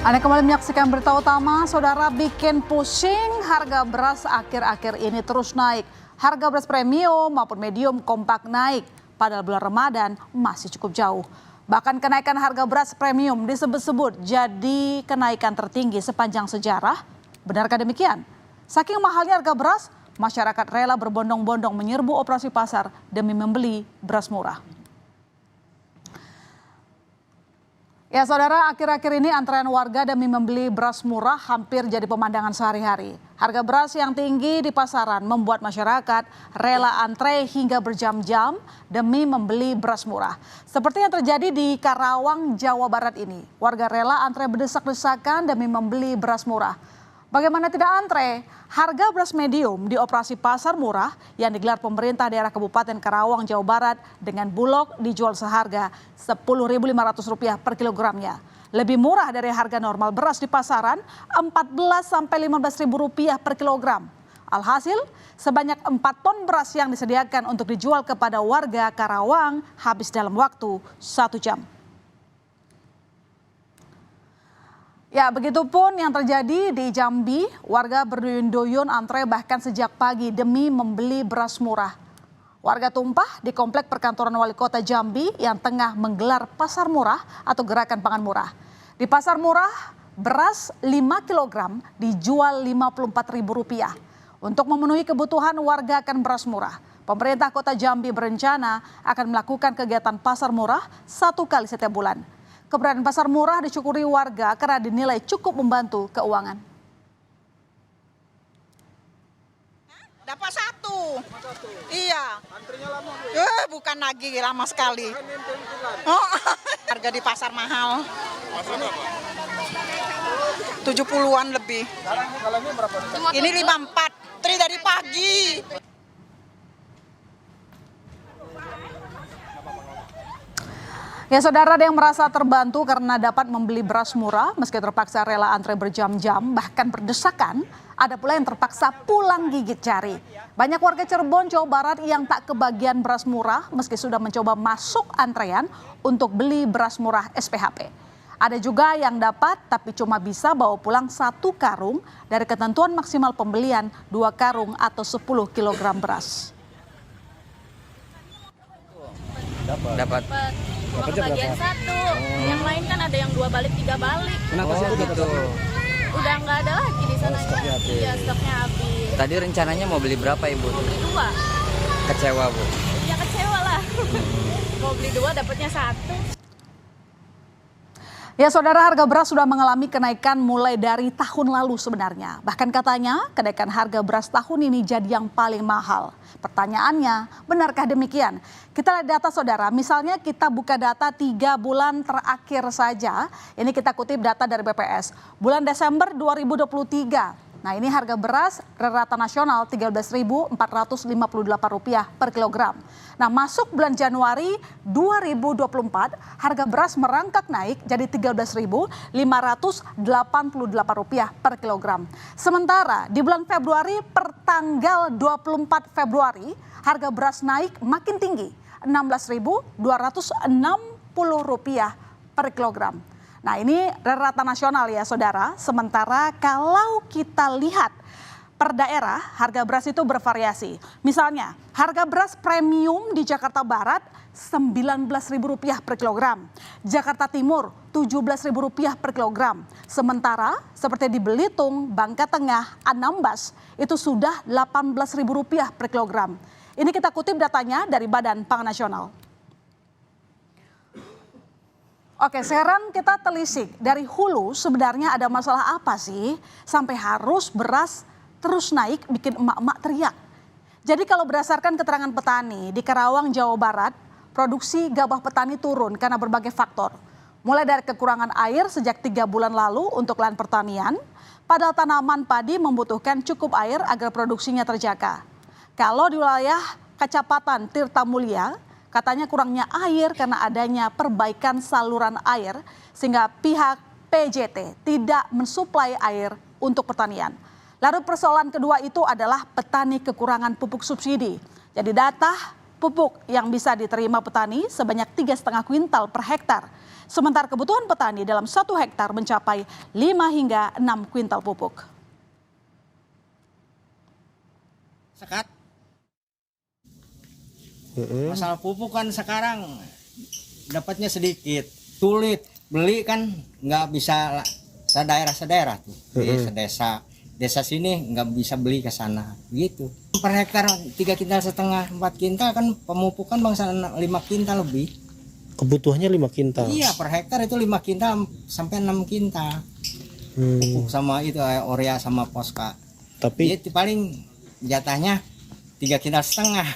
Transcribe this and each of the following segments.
Anda kembali menyaksikan berita utama, saudara. Bikin pusing, harga beras akhir-akhir ini terus naik. Harga beras premium maupun medium kompak naik, padahal bulan Ramadan masih cukup jauh. Bahkan kenaikan harga beras premium disebut-sebut jadi kenaikan tertinggi sepanjang sejarah. Benarkah demikian? Saking mahalnya harga beras, masyarakat rela berbondong-bondong menyerbu operasi pasar demi membeli beras murah. Ya saudara, akhir-akhir ini antrean warga demi membeli beras murah hampir jadi pemandangan sehari-hari. Harga beras yang tinggi di pasaran membuat masyarakat rela antre hingga berjam-jam demi membeli beras murah. Seperti yang terjadi di Karawang, Jawa Barat ini. Warga rela antre berdesak-desakan demi membeli beras murah. Bagaimana tidak antre? Harga beras medium di operasi pasar murah yang digelar pemerintah daerah Kabupaten Karawang, Jawa Barat dengan Bulog dijual seharga Rp10.500 per kilogramnya. Lebih murah dari harga normal beras di pasaran Rp14.000 sampai Rp15.000 per kilogram. Alhasil, sebanyak 4 ton beras yang disediakan untuk dijual kepada warga Karawang habis dalam waktu 1 jam. Ya, begitupun yang terjadi di Jambi, warga berduyun-duyun antre bahkan sejak pagi demi membeli beras murah. Warga tumpah di komplek perkantoran Wali Kota Jambi yang tengah menggelar pasar murah atau gerakan pangan murah. Di pasar murah, beras 5 kg dijual Rp54.000. Untuk memenuhi kebutuhan warga akan beras murah, pemerintah Kota Jambi berencana akan melakukan kegiatan pasar murah 1 kali setiap bulan. Keberadaan pasar murah disyukuri warga karena dinilai cukup membantu keuangan. Dapat 1. Iya. Antrinya lama. Bukan lagi lama sekali. Oh, harga di pasar mahal. Pasar apa? 70-an lebih. Sekarang ini berapa? Ini 54. Tri dari pagi. Ya saudara, ada yang merasa terbantu karena dapat membeli beras murah meski terpaksa rela antre berjam-jam bahkan berdesakan. Ada pula yang terpaksa pulang gigit jari. Banyak warga Cirebon, Jawa Barat yang tak kebagian beras murah meski sudah mencoba masuk antrean untuk beli beras murah SPHP. Ada juga yang dapat tapi cuma bisa bawa pulang 1 karung dari ketentuan maksimal pembelian 2 karung atau 10 kg beras. Dapat cuma kebagian 1. Yang lain kan ada yang 2 balik 3 balik. Kenapa sih begitu? Udah nggak ada lagi di sana. Iya, stoknya habis. Tadi rencananya mau beli berapa Ibu? Mau beli 2. Kecewa Bu? Ya kecewa lah. Mau beli 2 dapatnya 1. Ya saudara, harga beras sudah mengalami kenaikan mulai dari tahun lalu sebenarnya. Bahkan katanya kenaikan harga beras tahun ini jadi yang paling mahal. Pertanyaannya, benarkah demikian? Kita lihat data saudara, misalnya kita buka data 3 bulan terakhir saja. Ini kita kutip data dari BPS. Bulan Desember 2023. Nah ini harga beras rata nasional Rp13.458 per kilogram. Nah masuk bulan Januari 2024 harga beras merangkak naik jadi Rp13.588 per kilogram. Sementara di bulan Februari per tanggal 24 Februari harga beras naik makin tinggi Rp16.260 per kilogram. Nah ini rata nasional ya saudara. Sementara kalau kita lihat per daerah harga beras itu bervariasi. Misalnya harga beras premium di Jakarta Barat Rp19.000 per kilogram. Jakarta Timur Rp17.000 per kilogram. Sementara seperti di Belitung, Bangka Tengah, Anambas itu sudah Rp18.000 per kilogram. Ini kita kutip datanya dari Badan Pangan Nasional. Oke, sekarang kita telisik dari hulu sebenarnya ada masalah apa sih sampai harus beras terus naik bikin emak-emak teriak. Jadi kalau berdasarkan keterangan petani di Karawang, Jawa Barat, produksi gabah petani turun karena berbagai faktor. Mulai dari kekurangan air sejak 3 bulan lalu untuk lahan pertanian, padahal tanaman padi membutuhkan cukup air agar produksinya terjaga. Kalau di wilayah Kecamatan Tirtamulia, katanya kurangnya air karena adanya perbaikan saluran air sehingga pihak PJT tidak mensuplai air untuk pertanian. Lalu persoalan kedua itu adalah petani kekurangan pupuk subsidi. Jadi data Pupuk yang bisa diterima petani sebanyak 3,5 kuintal per hektar. Sementara kebutuhan petani dalam 1 hektar mencapai 5 hingga 6 kuintal pupuk. Sekat. Masalah pupuk kan sekarang dapatnya sedikit. Sulit beli kan nggak bisa daerah-daerah tuh. Desa sini nggak bisa beli ke sana gitu. Per hektar 3,5 kintal, 4 kintal kan pemupukan bangsa 5 kintal lebih. Kebutuhannya 5 kintal. Iya, per hektar itu 5 kintal sampai 6 kintal. Pupuk sama itu urea sama poska. Tapi itu paling jatahnya 3,5 kintal.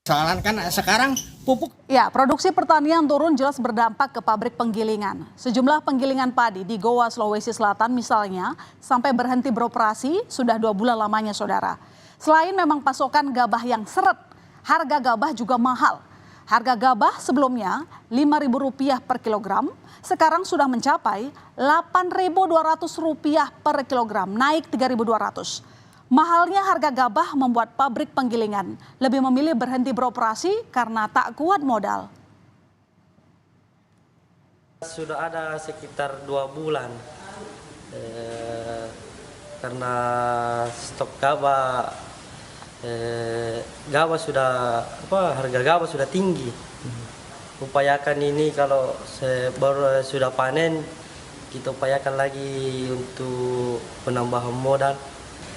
Soalan kan sekarang pupuk. Ya, produksi pertanian turun jelas berdampak ke pabrik penggilingan. Sejumlah penggilingan padi di Goa, Sulawesi Selatan misalnya, sampai berhenti beroperasi sudah 2 bulan lamanya, saudara. Selain memang pasokan gabah yang seret, harga gabah juga mahal. Harga gabah sebelumnya Rp5.000 per kilogram, sekarang sudah mencapai Rp8.200 per kilogram, naik Rp3.200. Mahalnya harga gabah membuat pabrik penggilingan lebih memilih berhenti beroperasi karena tak kuat modal. Sudah ada sekitar 2 bulan karena stok gabah harga gabah sudah tinggi. Upayakan ini kalau baru sudah panen, kita upayakan lagi untuk penambahan modal.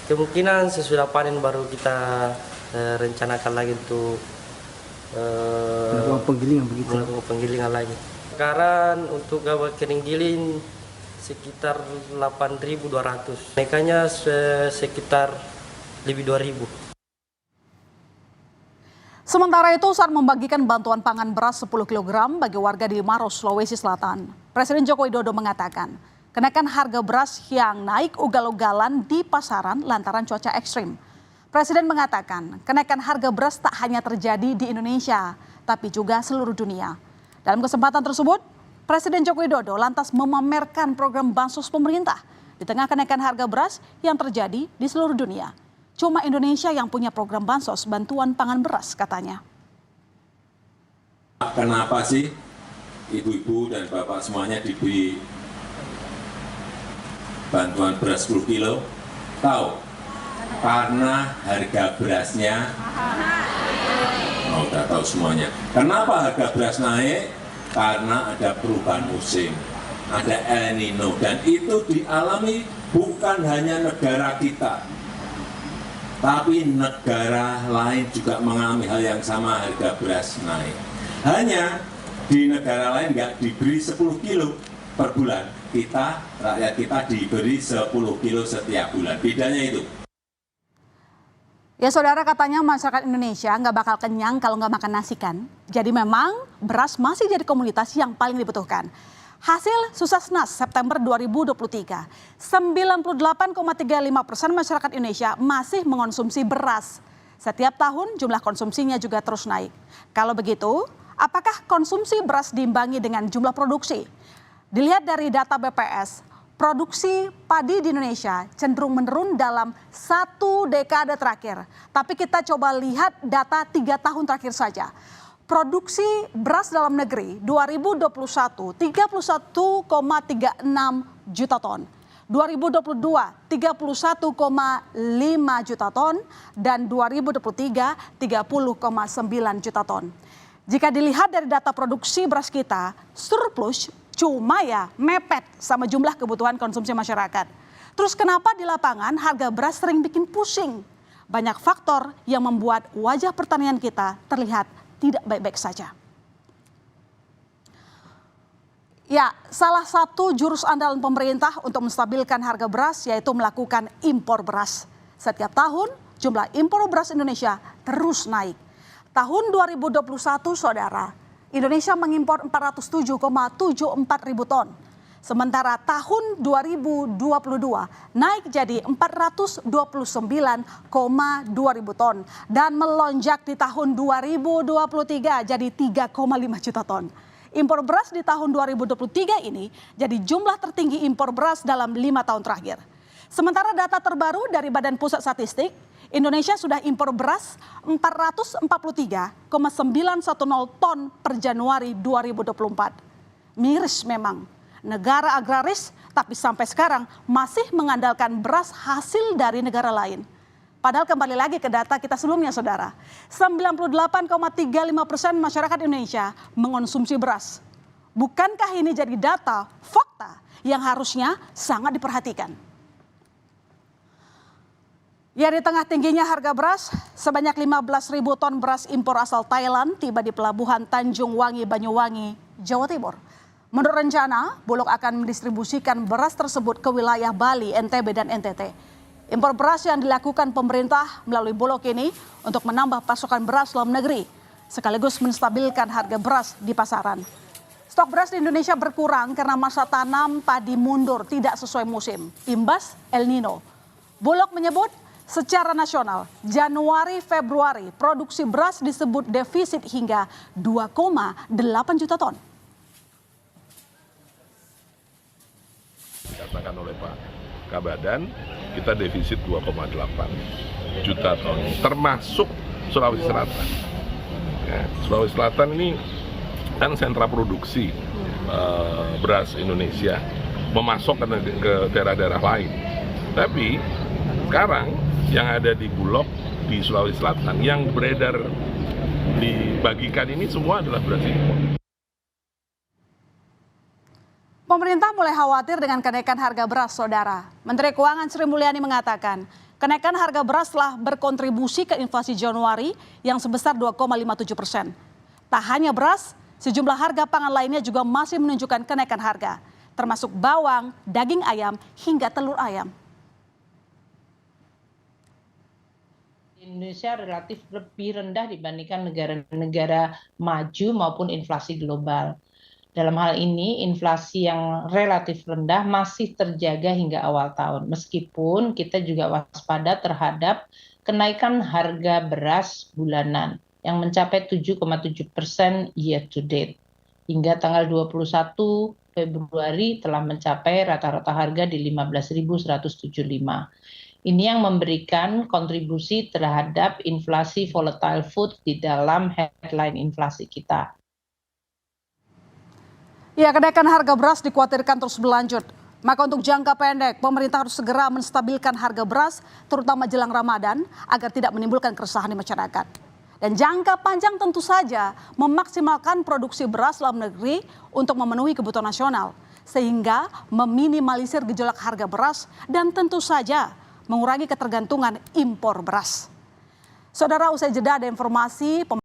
Kemungkinan sesudah panen baru kita rencanakan lagi untuk melakukan penggilingan lagi. Sekarang untuk gabah kering giling sekitar 8.200. Naiknya sekitar lebih 2.000. Sementara itu saat membagikan bantuan pangan beras 10 kg bagi warga di Maros, Sulawesi Selatan, Presiden Joko Widodo mengatakan kenaikan harga beras yang naik ugal-ugalan di pasaran lantaran cuaca ekstrim. Presiden mengatakan kenaikan harga beras tak hanya terjadi di Indonesia, tapi juga seluruh dunia. Dalam kesempatan tersebut, Presiden Joko Widodo lantas memamerkan program bansos pemerintah di tengah kenaikan harga beras yang terjadi di seluruh dunia. Cuma Indonesia yang punya program bansos bantuan pangan beras, katanya. Kenapa sih ibu-ibu dan bapak semuanya diberi bantuan beras 10 kilo? Tahu? Karena harga berasnya, udah tahu semuanya. Kenapa harga beras naik? Karena ada perubahan musim, ada El Nino, dan itu dialami bukan hanya negara kita, tapi negara lain juga mengalami hal yang sama, harga beras naik. Hanya di negara lain nggak diberi 10 kilo per bulan, kita, rakyat kita diberi 10 kilo setiap bulan. Bedanya itu. Ya saudara, katanya masyarakat Indonesia nggak bakal kenyang kalau nggak makan nasi kan. Jadi memang beras masih jadi komoditas yang paling dibutuhkan. Hasil Susasnas September 2023, 98,35% masyarakat Indonesia masih mengonsumsi beras. Setiap tahun jumlah konsumsinya juga terus naik. Kalau begitu, apakah konsumsi beras diimbangi dengan jumlah produksi? Dilihat dari data BPS, produksi padi di Indonesia cenderung menurun dalam 1 dekade terakhir. Tapi kita coba lihat data 3 tahun terakhir saja. Produksi beras dalam negeri 2021 31,36 juta ton. 2022 31,5 juta ton dan 2023 30,9 juta ton. Jika dilihat dari data produksi beras kita, surplus cuma ya mepet sama jumlah kebutuhan konsumsi masyarakat. Terus kenapa di lapangan harga beras sering bikin pusing? Banyak faktor yang membuat wajah pertanian kita terlihat tidak baik-baik saja. Ya, salah satu jurus andalan pemerintah untuk menstabilkan harga beras yaitu melakukan impor beras. Setiap tahun jumlah impor beras Indonesia terus naik. Tahun 2021 saudara, Indonesia mengimpor 407,74 ribu ton. Sementara tahun 2022 naik jadi 429,2 ribu ton. Dan melonjak di tahun 2023 jadi 3,5 juta ton. Impor beras di tahun 2023 ini jadi jumlah tertinggi impor beras dalam 5 tahun terakhir. Sementara data terbaru dari Badan Pusat Statistik, Indonesia sudah impor beras 443,910 ton per Januari 2024. Miris memang, negara agraris tapi sampai sekarang masih mengandalkan beras hasil dari negara lain. Padahal kembali lagi ke data kita sebelumnya saudara, 98,35% masyarakat Indonesia mengonsumsi beras. Bukankah ini jadi data, fakta yang harusnya sangat diperhatikan? Ya, di tengah tingginya harga beras, sebanyak 15.000 ton beras impor asal Thailand tiba di pelabuhan Tanjung Wangi, Banyuwangi, Jawa Timur. Menurut rencana, Bulog akan mendistribusikan beras tersebut ke wilayah Bali, NTB, dan NTT. Impor beras yang dilakukan pemerintah melalui Bulog ini untuk menambah pasokan beras dalam negeri, sekaligus menstabilkan harga beras di pasaran. Stok beras di Indonesia berkurang karena masa tanam padi mundur tidak sesuai musim, imbas El Nino. Bulog menyebut secara nasional, Januari-Februari produksi beras disebut defisit hingga 2,8 juta ton. Dikatakan oleh Pak Kabadan, kita defisit 2,8 juta ton, termasuk Sulawesi Selatan. Ya, Sulawesi Selatan ini kan sentra produksi beras Indonesia, memasok ke daerah-daerah lain. Tapi sekarang yang ada di Bulog di Sulawesi Selatan, yang beredar dibagikan ini semua adalah beras impor. Pemerintah mulai khawatir dengan kenaikan harga beras, saudara. Menteri Keuangan Sri Mulyani mengatakan, kenaikan harga beras telah berkontribusi ke inflasi Januari yang sebesar 2,57%. Tak hanya beras, sejumlah harga pangan lainnya juga masih menunjukkan kenaikan harga, termasuk bawang, daging ayam, hingga telur ayam. Indonesia relatif lebih rendah dibandingkan negara-negara maju maupun inflasi global. Dalam hal ini, inflasi yang relatif rendah masih terjaga hingga awal tahun. Meskipun kita juga waspada terhadap kenaikan harga beras bulanan yang mencapai 7,7% year to date. Hingga tanggal 21 Februari telah mencapai rata-rata harga di 15.175. Ini yang memberikan kontribusi terhadap inflasi volatile food di dalam headline inflasi kita. Ya, kenaikan harga beras dikhawatirkan terus berlanjut. Maka untuk jangka pendek, pemerintah harus segera menstabilkan harga beras, terutama jelang Ramadan, agar tidak menimbulkan keresahan di masyarakat. Dan jangka panjang tentu saja memaksimalkan produksi beras dalam negeri untuk memenuhi kebutuhan nasional, sehingga meminimalisir gejolak harga beras dan tentu saja mengurangi ketergantungan impor beras. Saudara, usai jeda ada informasi